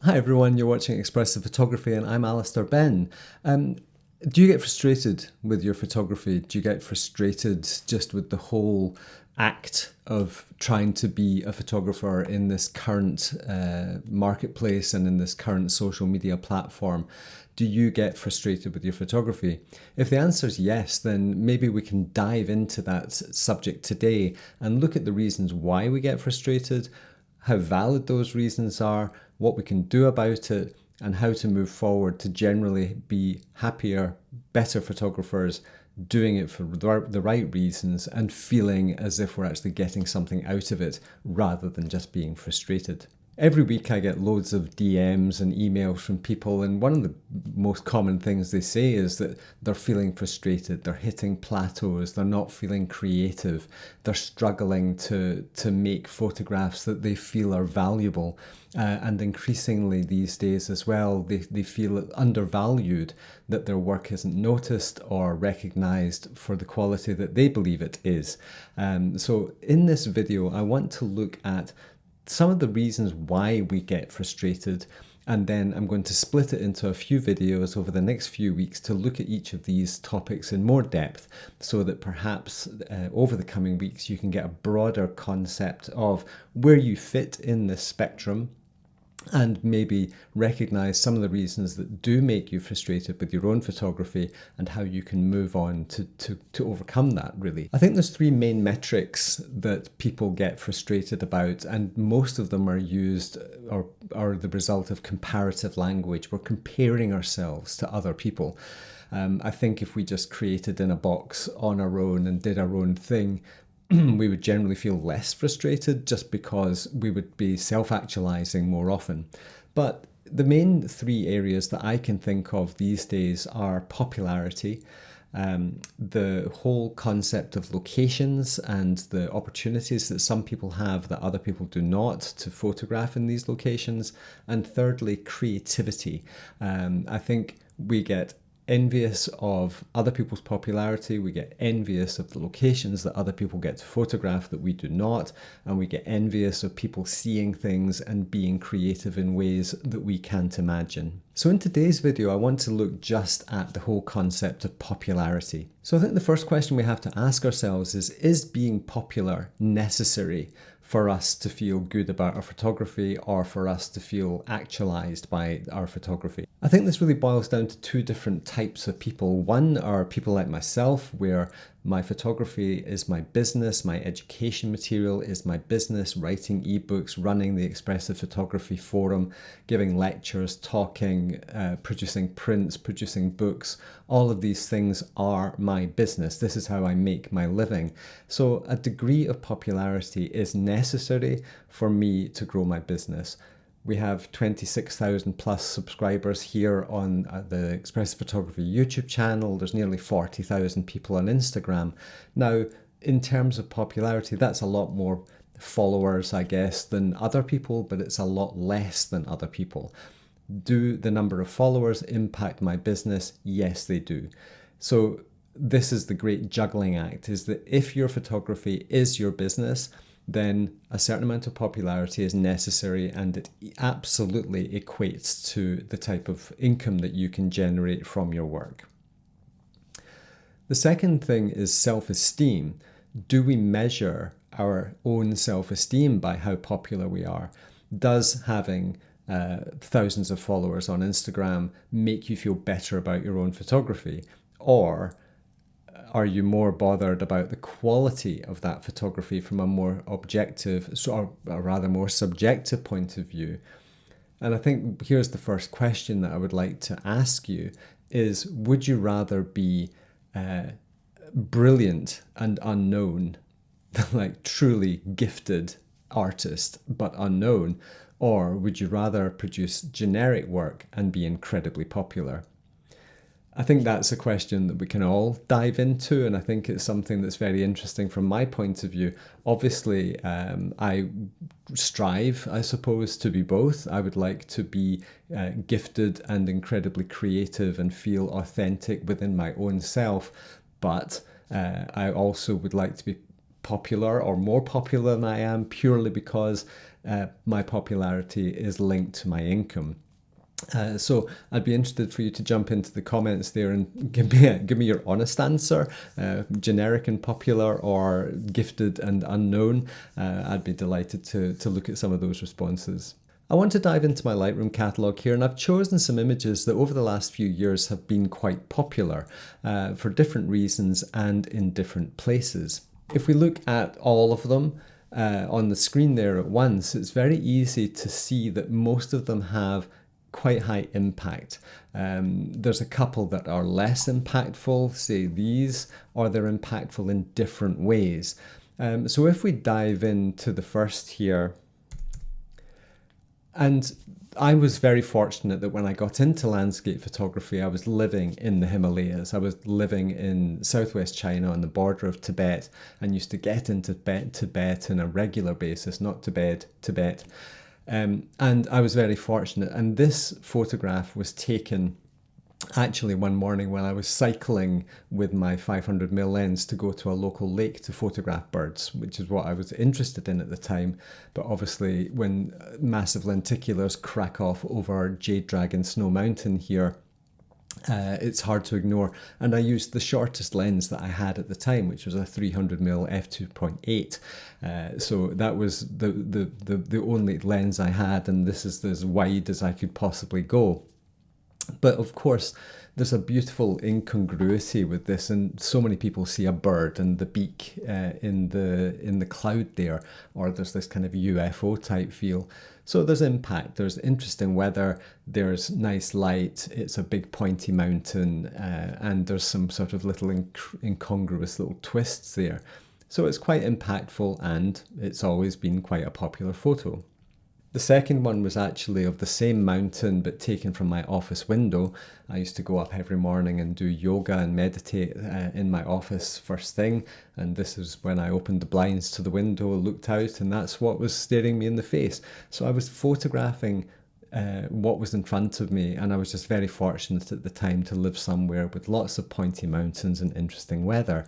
Hi everyone, you're watching Expressive Photography and I'm Alister, Benn. Do you get frustrated with your photography? Do you get frustrated just with the whole act of trying to be a photographer in this current marketplace and in this current social media platform? Do you get frustrated with your photography? If the answer is yes, then maybe we can dive into that subject today and look at the reasons why we get frustrated, how valid those reasons are, what we can do about it, and how to move forward to generally be happier, better photographers, doing it for the right reasons and feeling as if we're actually getting something out of it rather than just being frustrated. Every week I get loads of DMs and emails from people, and one of the most common things they say is that they're feeling frustrated, they're hitting plateaus, they're not feeling creative, they're struggling to make photographs that they feel are valuable. And increasingly these days as well, they feel undervalued, that their work isn't noticed or recognized for the quality that they believe it is. So in this video, I want to look at some of the reasons why we get frustrated, and then I'm going to split it into a few videos over the next few weeks to look at each of these topics in more depth, so that perhaps over the coming weeks you can get a broader concept of where you fit in this spectrum and maybe recognize some of the reasons that do make you frustrated with your own photography and how you can move on to overcome that, really. I think there's three main metrics that people get frustrated about, and most of them are used or are the result of comparative language. We're comparing ourselves to other people. I think if we just created in a box on our own and did our own thing, we would generally feel less frustrated just because we would be self-actualizing more often. But the main three areas that I can think of these days are popularity, the whole concept of locations and the opportunities that some people have that other people do not to photograph in these locations, and thirdly, creativity. I think we get envious of other people's popularity, we get envious of the locations that other people get to photograph that we do not, and we get envious of people seeing things and being creative in ways that we can't imagine. So in today's video, I want to look just at the whole concept of popularity. So I think the first question we have to ask ourselves is being popular necessary for us to feel good about our photography, or for us to feel actualized by our photography? I think this really boils down to two different types of people. One are people like myself, where my photography is my business, my education material is my business, writing ebooks, running the Expressive Photography Forum, giving lectures, talking, producing prints, producing books. All of these things are my business. This is how I make my living. So a degree of popularity is necessary for me to grow my business. We have 26,000 plus subscribers here on the Expressive Photography YouTube channel. There's nearly 40,000 people on Instagram. Now, in terms of popularity, that's a lot more followers, I guess, than other people, but it's a lot less than other people. Do the number of followers impact my business? Yes, they do. So this is the great juggling act, is that if your photography is your business, then a certain amount of popularity is necessary, and it absolutely equates to the type of income that you can generate from your work. The second thing is self-esteem. Do we measure our own self-esteem by how popular we are? Does having thousands of followers on Instagram make you feel better about your own photography? Or are you more bothered about the quality of that photography from a more objective, or rather more subjective point of view? And I think here's the first question that I would like to ask you is, would you rather be brilliant and unknown, like truly gifted artist but unknown, or would you rather produce generic work and be incredibly popular? I think that's a question that we can all dive into, and I think it's something that's very interesting from my point of view. Obviously, I strive, I suppose, to be both. I would like to be gifted and incredibly creative and feel authentic within my own self, but I also would like to be popular or more popular than I am purely because my popularity is linked to my income. So I'd be interested for you to jump into the comments there and give me your honest answer, generic and popular or gifted and unknown. I'd be delighted to look at some of those responses. I want to dive into my Lightroom catalogue here, and I've chosen some images that over the last few years have been quite popular for different reasons and in different places. If we look at all of them on the screen there at once, it's very easy to see that most of them have quite high impact. There's a couple that are less impactful, say these, or they're impactful in different ways. So if we dive into the first here, and I was very fortunate that when I got into landscape photography, I was living in the Himalayas. I was living in southwest China on the border of Tibet and used to get into Tibet on a regular basis, not Tibet. And I was very fortunate. And this photograph was taken actually one morning when I was cycling with my 500mm lens to go to a local lake to photograph birds, which is what I was interested in at the time. But obviously when massive lenticulars crack off over Jade Dragon Snow Mountain here, it's hard to ignore. And I used the shortest lens that I had at the time, which was a 300mm f2.8. So that was the only lens I had, and this is as wide as I could possibly go. But of course, there's a beautiful incongruity with this, and so many people see a bird and the beak in the cloud there, or there's this kind of UFO type feel. So there's impact, there's interesting weather, there's nice light, it's a big pointy mountain, and there's some sort of little incongruous little twists there. So it's quite impactful, and it's always been quite a popular photo. The second one was actually of the same mountain, but taken from my office window. I used to go up every morning and do yoga and meditate in my office first thing. And this is when I opened the blinds to the window, looked out, and that's what was staring me in the face. So I was photographing what was in front of me, and I was just very fortunate at the time to live somewhere with lots of pointy mountains and interesting weather.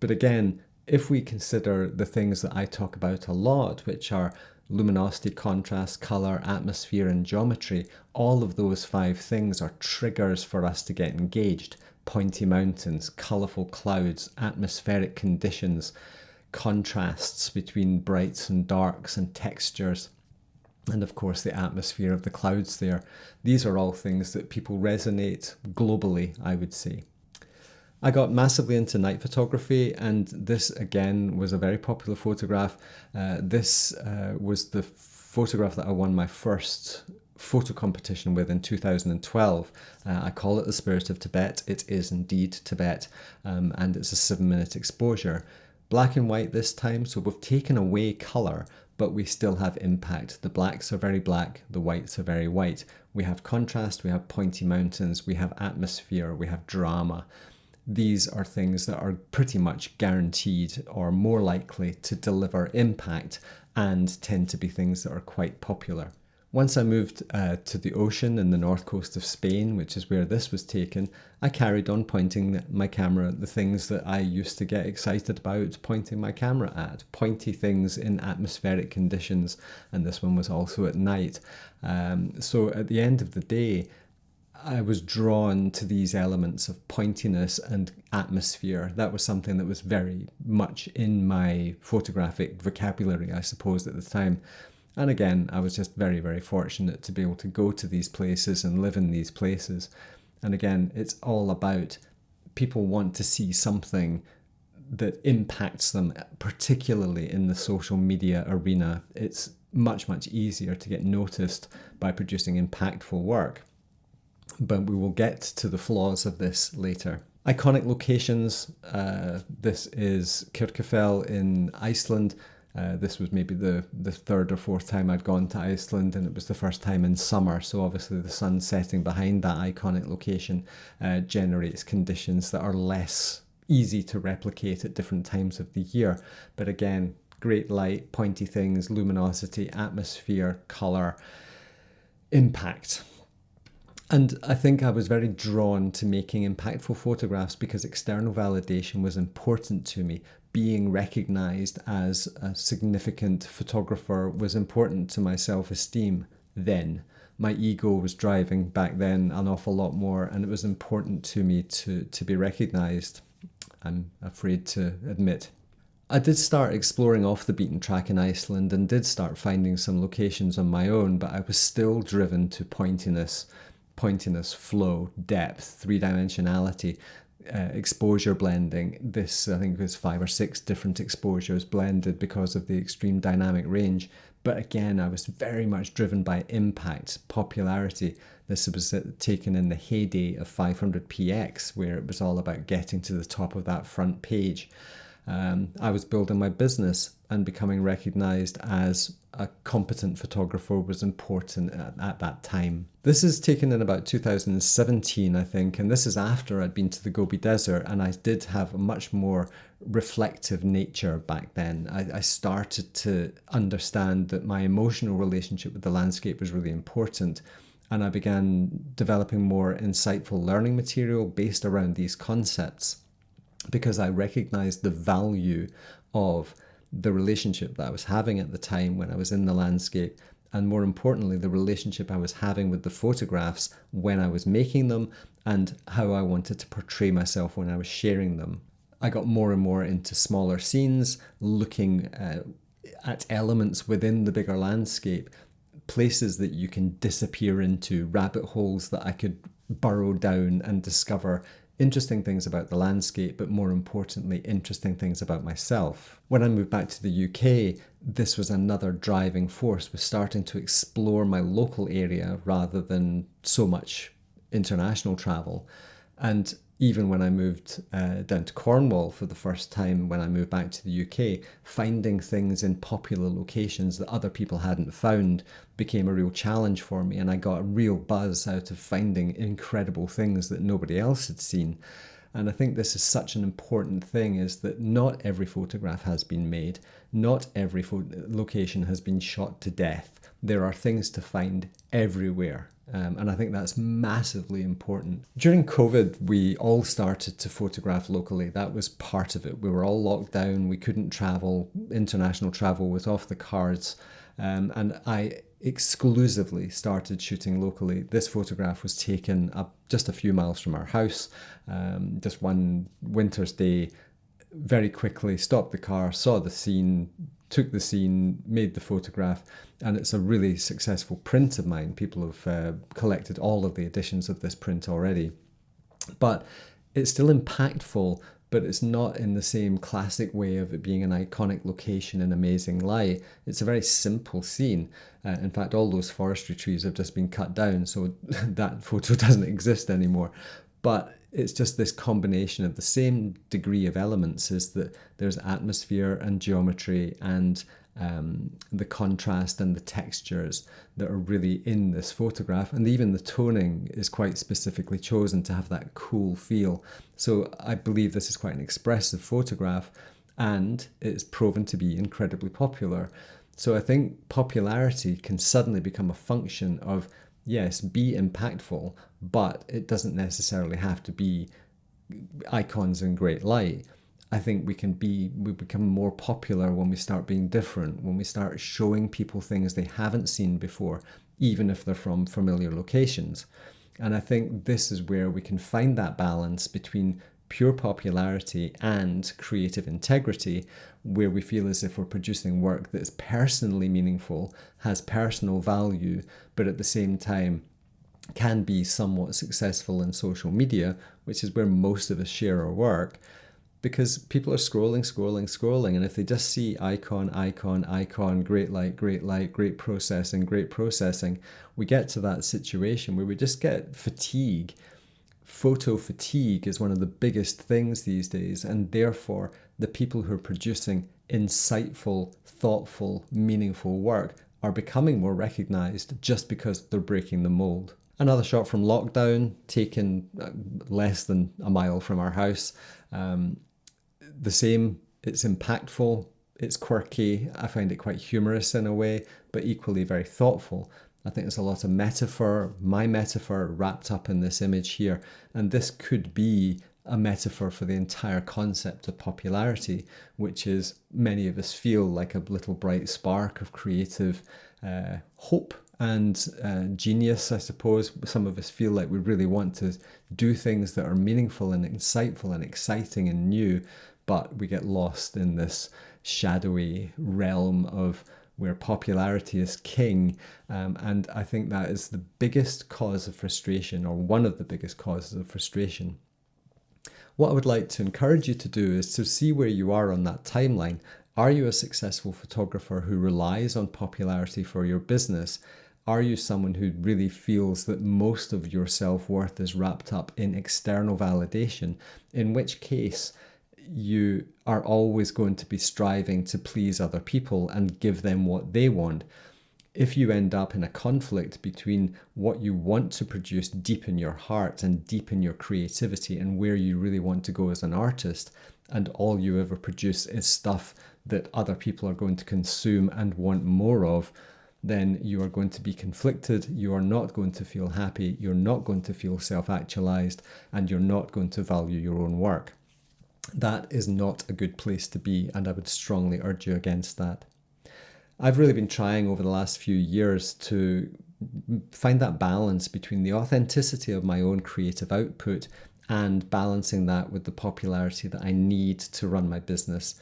But again, if we consider the things that I talk about a lot, which are luminosity, contrast, color, atmosphere, and geometry, all of those 5 things are triggers for us to get engaged. Pointy mountains, colorful clouds, atmospheric conditions, contrasts between brights and darks and textures, and of course the atmosphere of the clouds there. These are all things that people resonate globally, I would say. I got massively into night photography, and this again was a very popular photograph. This was the photograph that I won my first photo competition with in 2012. I call it the Spirit of Tibet. It is indeed Tibet, and it's a 7-minute exposure. Black and white this time, so we've taken away color, but we still have impact. The blacks are very black, the whites are very white. We have contrast, we have pointy mountains, we have atmosphere, we have drama. These are things that are pretty much guaranteed or more likely to deliver impact and tend to be things that are quite popular. Once I moved to the ocean in the north coast of Spain, which is where this was taken, I carried on pointing my camera at the things that I used to get excited about pointing my camera at, pointy things in atmospheric conditions, and this one was also at night. So at the end of the day, I was drawn to these elements of pointiness and atmosphere. That was something that was very much in my photographic vocabulary, I suppose, at the time. And again, I was just very, very fortunate to be able to go to these places and live in these places. And again, it's all about people want to see something that impacts them, particularly in the social media arena. It's much, much easier to get noticed by producing impactful work. But we will get to the flaws of this later. Iconic locations. This is Kyrkjafell in Iceland. This was maybe the 3rd or 4th time I'd gone to Iceland, and it was the first time in summer. So obviously the sun setting behind that iconic location generates conditions that are less easy to replicate at different times of the year. But again, great light, pointy things, luminosity, atmosphere, color, impact. And I think I was very drawn to making impactful photographs because external validation was important to me, being recognized as a significant photographer was important to my self-esteem then. My ego was driving back then an awful lot more, and it was important to me to be recognized, I'm afraid to admit. I did start exploring off the beaten track in Iceland and did start finding some locations on my own, but I was still driven to pointiness, flow, depth, three-dimensionality, exposure blending. This, I think, was 5 or 6 different exposures blended because of the extreme dynamic range. But again, I was very much driven by impact, popularity. This was taken in the heyday of 500px, where it was all about getting to the top of that front page. I was building my business, and becoming recognized as a competent photographer was important at that time. This is taken in about 2017, I think, and this is after I'd been to the Gobi Desert, and I did have a much more reflective nature back then. I started to understand that my emotional relationship with the landscape was really important, and I began developing more insightful learning material based around these concepts, because I recognized the value of the relationship that I was having at the time when I was in the landscape, and more importantly, the relationship I was having with the photographs when I was making them, and how I wanted to portray myself when I was sharing them. I got more and more into smaller scenes, looking at elements within the bigger landscape, places that you can disappear into, rabbit holes that I could burrow down and discover interesting things about the landscape, but more importantly, interesting things about myself. When I moved back to the UK, this was another driving force, was starting to explore my local area rather than so much international travel. And even when I moved down to Cornwall for the first time, when I moved back to the UK, finding things in popular locations that other people hadn't found became a real challenge for me, and I got a real buzz out of finding incredible things that nobody else had seen. And I think this is such an important thing, is that not every photograph has been made, not every location has been shot to death. There are things to find everywhere. And I think that's massively important. During COVID, we all started to photograph locally. That was part of it. We were all locked down. We couldn't travel. International travel was off the cards. And I exclusively started shooting locally. This photograph was taken up just a few miles from our house, just one winter's day. Very quickly stopped the car, saw the scene, took the scene, made the photograph, and it's a really successful print of mine. People have collected all of the editions of this print already. But it's still impactful, but it's not in the same classic way of it being an iconic location in amazing light. It's a very simple scene. In fact, all those forestry trees have just been cut down, so that photo doesn't exist anymore. But it's just this combination of the same degree of elements, is that there's atmosphere and geometry and the contrast and the textures that are really in this photograph. And even the toning is quite specifically chosen to have that cool feel. So I believe this is quite an expressive photograph, and it's proven to be incredibly popular. So I think popularity can suddenly become a function of, yes, be impactful, but it doesn't necessarily have to be icons in great light. I think we become more popular when we start being different, when we start showing people things they haven't seen before, even if they're from familiar locations. And I think this is where we can find that balance between pure popularity and creative integrity, where we feel as if we're producing work that's personally meaningful, has personal value, but at the same time can be somewhat successful in social media, which is where most of us share our work, because people are scrolling, and if they just see icon, great light, great processing, we get to that situation where we just get fatigue. Photo fatigue is one of the biggest things these days, and therefore the people who are producing insightful, thoughtful, meaningful work are becoming more recognized just because they're breaking the mold. Another shot from lockdown, taken less than a mile from our house. The same, it's impactful, it's quirky, I find it quite humorous in a way, but equally very thoughtful. I think there's a lot of metaphor, my metaphor, wrapped up in this image here, and this could be a metaphor for the entire concept of popularity, which is many of us feel like a little bright spark of creative hope and genius, I suppose. Some of us feel like we really want to do things that are meaningful and insightful and exciting and new, but we get lost in this shadowy realm of where popularity is king. And I think that is the biggest cause of frustration, or one of the biggest causes of frustration. What I would like to encourage you to do is to see where you are on that timeline. Are you a successful photographer who relies on popularity for your business? Are you someone who really feels that most of your self-worth is wrapped up in external validation? In which case, you are always going to be striving to please other people and give them what they want. If you end up in a conflict between what you want to produce deep in your heart and deep in your creativity and where you really want to go as an artist, and all you ever produce is stuff that other people are going to consume and want more of, then you are going to be conflicted, you are not going to feel happy, you're not going to feel self-actualized, and you're not going to value your own work. That is not a good place to be, and I would strongly urge you against that. I've really been trying over the last few years to find that balance between the authenticity of my own creative output and balancing that with the popularity that I need to run my business.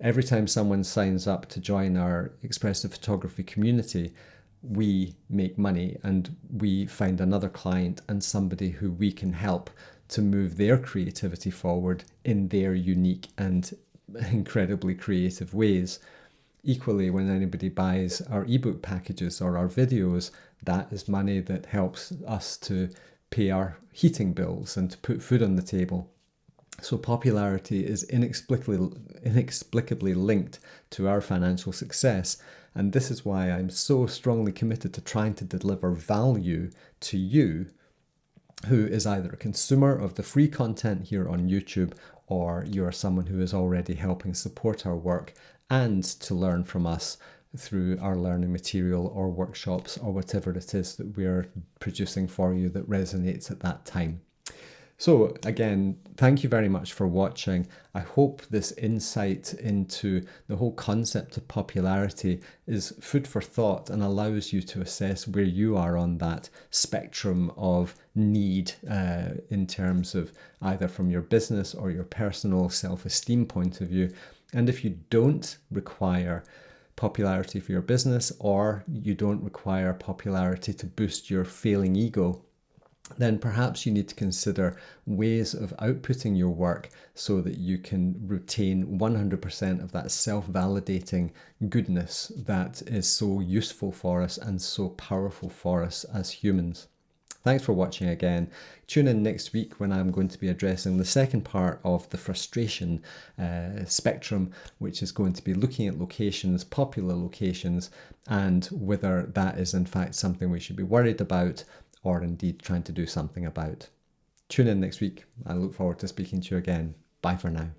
Every time someone signs up to join our expressive photography community, we make money and we find another client and somebody who we can help to move their creativity forward in their unique and incredibly creative ways. Equally, when anybody buys our ebook packages or our videos, that is money that helps us to pay our heating bills and to put food on the table. So popularity is inexplicably linked to our financial success. And this is why I'm so strongly committed to trying to deliver value to you, who is either a consumer of the free content here on YouTube, or you're someone who is already helping support our work and to learn from us through our learning material or workshops or whatever it is that we're producing for you that resonates at that time. So again, thank you very much for watching. I hope this insight into the whole concept of popularity is food for thought and allows you to assess where you are on that spectrum of need in terms of either from your business or your personal self-esteem point of view. And if you don't require popularity for your business, or you don't require popularity to boost your failing ego, then perhaps you need to consider ways of outputting your work so that you can retain 100% of that self-validating goodness that is so useful for us and so powerful for us as humans. Thanks for watching again. Tune in next week when I'm going to be addressing the second part of the frustration spectrum, which is going to be looking at locations, popular locations, and whether that is in fact something we should be worried about or indeed trying to do something about. Tune in next week. I look forward to speaking to you again. Bye for now.